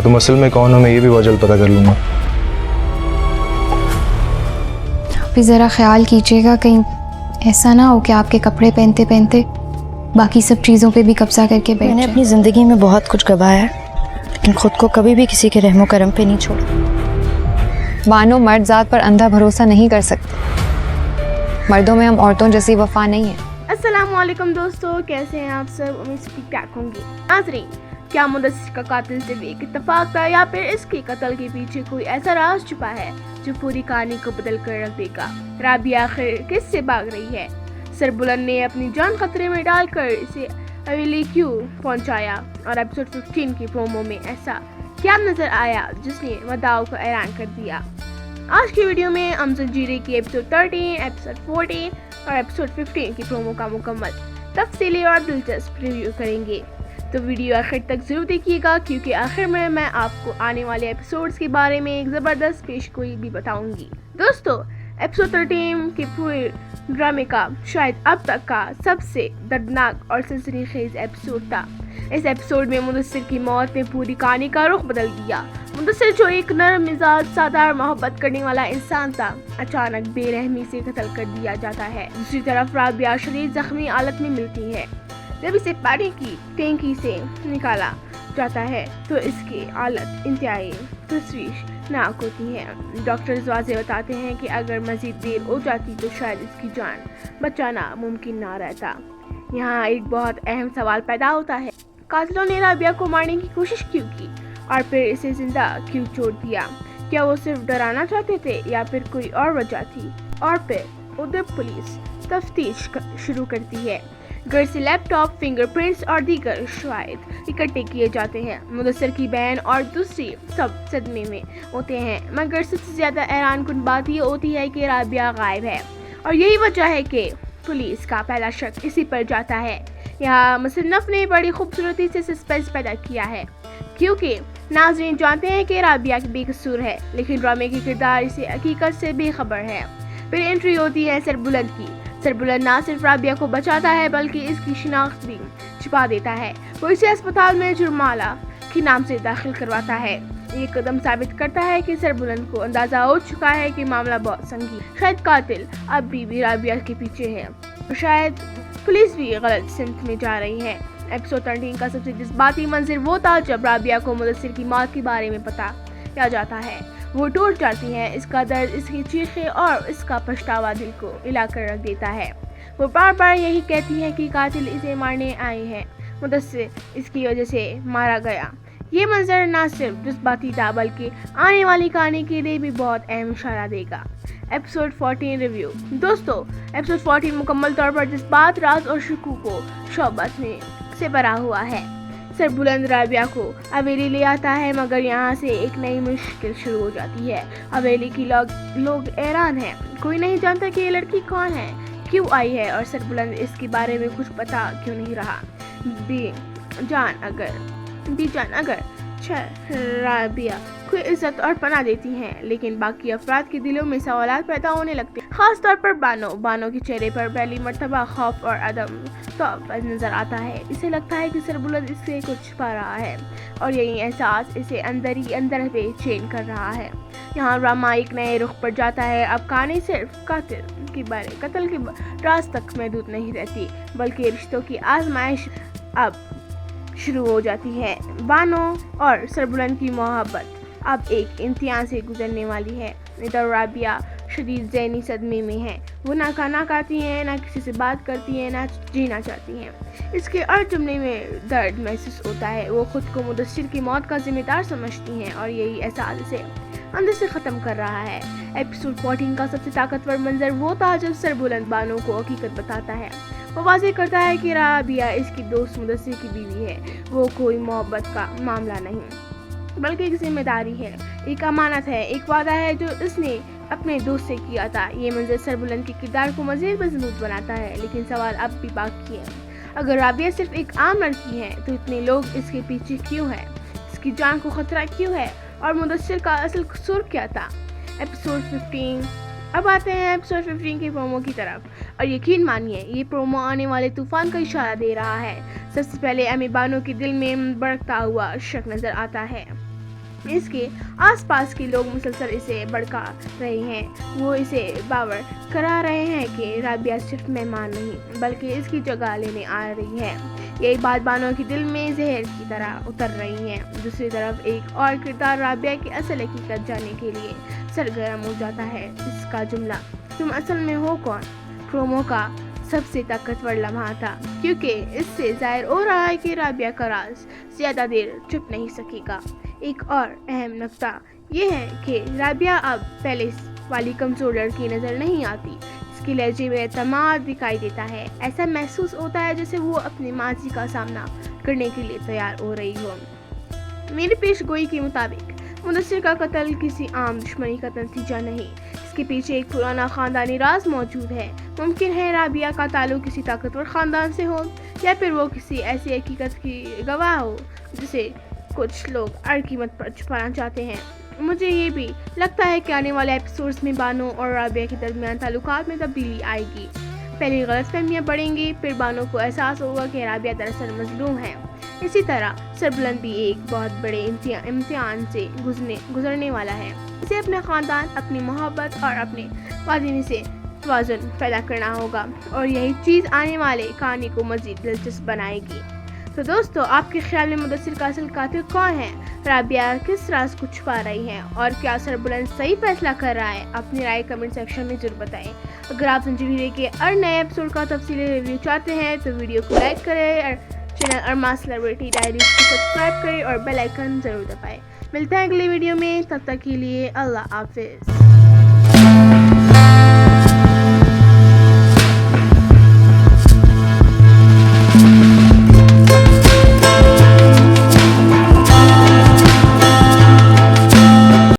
तो तुम असल में कौन हो मैं ये भी बहुत जल्द पता कर लूँगा। भी ज़रा ख्याल कीजिएगा कहीं ऐसा ना हो कि आपके कपड़े पहनते पहनते बाकी सब चीज़ों पे भी कब्जा करके बैठ मैंने जाए। अपनी ज़िंदगी में बहुत कुछ गंवाया है, लेकिन खुद को कभी भी किसी के रहमो करम पे नहीं छोड़ा। बानो मर्द ज़ात पर अंधा भरोसा नहीं कर सकते। मर्दों में हम औरतों जैसी वफा नहीं है। अस्सलामुअलैकुम दोस्तों, कैसे हैं आप सब? उम्मीद से ठीक ठाक होंगे। नाज़रीन, क्या मुदस्सिर का कातिल सिर्फ एक इत्तेफाक था या फिर इसके कत्ल के पीछे कोई ऐसा राज छुपा है जो पूरी कहानी को बदल कर रख देगा? राबिया आखिर किससे भाग रही है? सरबुलंद ने अपनी जान खतरे में डालकर इसे हवेली क्यों पहुंचाया? और एपिसोड 15 की प्रोमो में ऐसा क्या नजर आया जिसने मदाओं को हैरान कर दिया? आज की वीडियो में हम जंजीरे की एपिसोड 13, एपिसोड 14 और एपिसोड 15 की प्रोमो का मुकम्मल तफसीली और दिलचस्प रिव्यू करेंगे, तो वीडियो आखिर तक जरूर देखिएगा, क्योंकि आखिर में मैं आपको आने वाले एपिसोड्स के बारे में एक ज़बरदस्त पेशगोई भी बताऊंगी। दोस्तों, एपिसोड 13 के पूरे ड्रामे का शायद अब तक का सबसे दर्दनाक और सनसनीखेज एपिसोड था। इस एपिसोड में मुदस्सिर की मौत ने पूरी कहानी का रुख बदल दिया। मुदस्सिर जो एक नरम मिजाज, सादा और मोहब्बत करने वाला इंसान था, अचानक बेरहमी से कत्ल कर दिया जाता है। दूसरी तरफ राबिया शदीद जख्मी हालत में मिलती है। जब इसे पानी की टैंकी से निकाला जाता है तो इसकी हालत इंतहाई तशवीशनाक होती है। डॉक्टर्स वाज़ेह बताते हैं कि अगर मज़ीद देर हो जाती तो शायद इसकी जान बचाना मुमकिन ना रहता। यहाँ एक बहुत अहम सवाल पैदा होता है, कातिलों ने राबिया को मारने की कोशिश क्यों की और फिर इसे जिंदा क्यों छोड़ दिया? क्या वो सिर्फ डराना चाहते थे या फिर कोई और वजह थी? और फिर उधर पुलिस तफ्तीश शुरू करती है। घर से लैपटॉप, फिंगरप्रिंट्स और दीगर शवाहिद इकट्ठे किए जाते हैं। मुदस्सिर की बहन और दूसरी सब सदमे में होते हैं, मगर सबसे ज़्यादा हैरानकुन बात ये होती है कि राबिया गायब है, और यही वजह है कि पुलिस का पहला शक इसी पर जाता है। यहाँ मुसन्नफ ने बड़ी खूबसूरती से सस्पेंस पैदा किया है, क्योंकि नाज़रीन जानते हैं कि राबिया बेकसूर है, लेकिन ड्रामे के किरदार इसे हकीकत से बेखबर है। फिर एंट्री होती है सरबुलंद की। सरबुलंद ना सिर्फ राबिया को बचाता है बल्कि इसकी शिनाख्त भी छुपा देता है। वो इसे अस्पताल में जुर्माला के नाम से दाखिल करवाता है। ये कदम साबित करता है कि सरबुलंद को अंदाजा हो चुका है कि मामला बहुत संगीन, शायद कातिल अब भी राबिया के पीछे है और शायद पुलिस भी गलत सिमत में जा रही है। एपिसोड 13 का सबसे जज्बाती मंजर वो था जब राबिया को मुदस्सिर की मौत के बारे में पता क्या जाता है। वो टूट जाती है। इसका दर्द, इसकी चीखें और इसका पछतावा दिल को हिला कर रख देता है। वो बार बार यही कहती है कि कातिल इसे मारने आए हैं, मुदस्सिर इसकी वजह से मारा गया। ये मंजर ना सिर्फ जज्बाती था बल्कि आने वाली कहानी के लिए भी बहुत अहम इशारा देगा। Episode 14 review. दोस्तों, एपिसोड 14 मुकम्मल तौर पर जज्बात, राज और शकूक को शोबत में से भरा हुआ है। सरबुलंद राबिया को हवेली ले आता है, मगर यहाँ से एक नई मुश्किल शुरू हो जाती है। हवेली की लोग हैरान हैं। कोई नहीं जानता कि ये लड़की कौन है, क्यों आई है, और सरबुलंद इसके बारे में कुछ पता क्यों नहीं रहा। बीजान अगर राबिया को इज्जत और पनाह देती हैं, लेकिन बाकी अफराद के दिलों में सवालात पैदा होने लगते हैं, खास तौर पर बानो के चेहरे पर पहली मर्तबा खौफ और अदम तौबा नजर आता है। इसे लगता है कि सरबुलंद इससे कुछ छुपा रहा है और यही एहसास इसे अंदर ही अंदर बेचैन कर रहा है। यहाँ ड्रामा एक नए रुख पर जाता है। अब कहानी सिर्फ कत्ल के राज तक महदूद नहीं रहती, बल्कि रिश्तों की आजमाइश अब शुरू हो जाती है। बानो और सरबुलंद की मोहब्बत अब एक इम्तिहान से गुजरने वाली है। इधर राबिया शदीद ज़हनी सदमे में है। वो ना खाना खाती हैं, ना किसी से बात करती हैं, ना जीना चाहती हैं। इसके हर जुमले में दर्द महसूस होता है। वो खुद को मुदस्सिर की मौत का जिम्मेदार समझती हैं और यही एहसास इसे अंदर से ख़त्म कर रहा है। एपिसोड 14 का सबसे ताकतवर मंजर वो था जब सरबुलंद बानो को हकीकत बताता है। वो वाज़ेह करता है कि राबिया इसकी दोस्त मुदस्सिर की बीवी है। वो कोई मोहब्बत का मामला नहीं बल्कि एक जिम्मेदारी है, एक अमानत है, एक वादा है जो इसने अपने दोस्त से किया था। ये मंजर सरबुलंद के किरदार को मज़ीद मजबूत बनाता है, लेकिन सवाल अब भी बाकी है। अगर राबिया सिर्फ एक आम लड़की है तो इतने लोग इसके पीछे क्यों हैं? इसकी जान को खतरा क्यों है? और मुदस्सिर का असल कसूर क्या था? एपिसोड 15। अब आते हैं एपिसोड 15 की प्रोमो की तरफ, और यकीन मानिए ये प्रोमो आने वाले तूफान का इशारा दे रहा है। सबसे पहले हमें बानो के दिल में भड़कता हुआ शक नजर आता है। اس کے آس پاس کے لوگ مسلسل اسے بھڑکا رہے ہیں. وہ اسے باور کرا رہے ہیں کہ رابعہ صرف مہمان نہیں بلکہ اس کی جگہ لینے آ رہی ہے. یہی بات بانو کے دل میں زہر کی طرح اتر رہی ہے. دوسری طرف ایک اور کردار رابعہ کی اصل حقیقت جاننے کے لیے سرگرم ہو جاتا ہے. اس کا جملہ "تم اصل میں ہو کون" پرومو کا سب سے طاقتور لمحہ تھا، کیونکہ اس سے ظاہر ہو رہا ہے کہ رابعہ کا راز زیادہ دیر چھپ نہیں سکے گا. ایک اور اہم نقطہ یہ ہے کہ رابعہ اب پہلے والی کمزور لڑکی نظر نہیں آتی. اس کے لہجے میں اعتماد دکھائی دیتا ہے. ایسا محسوس ہوتا ہے جیسے وہ اپنے ماضی کا سامنا کرنے کے لیے تیار ہو رہی ہو. میری پیش گوئی کے مطابق مدثر کا قتل کسی عام دشمنی کا نتیجہ نہیں. اس کے پیچھے ایک پرانا خاندانی راز موجود ہے. ممکن ہے رابعہ کا تعلق کسی طاقتور خاندان سے ہو یا پھر وہ کسی ایسی حقیقت کی گواہ ہو جسے کچھ لوگ ہر قیمت پر چھپانا چاہتے ہیں. مجھے یہ بھی لگتا ہے کہ آنے والے ایپیسوڈز میں بانو اور رابعہ کے درمیان تعلقات میں تبدیلی آئے گی. پہلے غلط فہمیاں بڑھیں گی، پھر بانو کو احساس ہوگا کہ رابعہ دراصل مظلوم ہے. اسی طرح سربلند بھی ایک بہت بڑے امتحان سے گزرنے والا ہے. اسے اپنے خاندان، اپنی محبت اور اپنے وادی میں سے توازن پیدا کرنا ہوگا، اور یہی چیز آنے والے کہانی کو مزید دلچسپ بنائے گی. تو دوستو، آپ کے خیال میں مدثر کا اصل قاتل کون ہے؟ رابعہ کس راز کو چھپا رہی ہیں؟ اور کیا سربلند صحیح فیصلہ کر رہا ہے؟ اپنی رائے کمنٹ سیکشن میں ضرور بتائیں. اگر آپ سنجیوی رے کے ہر نئے ایپیسوڈ کا تفصیلی ریویو چاہتے ہیں تو ویڈیو کو لائک کریں اور چینل ارما سیلیبریٹی ڈائریز کو سبسکرائب کریں اور بیل آئیکن ضرور دبائیں. ملتے ہیں اگلی ویڈیو میں، تب تک کے لیے اللہ حافظ.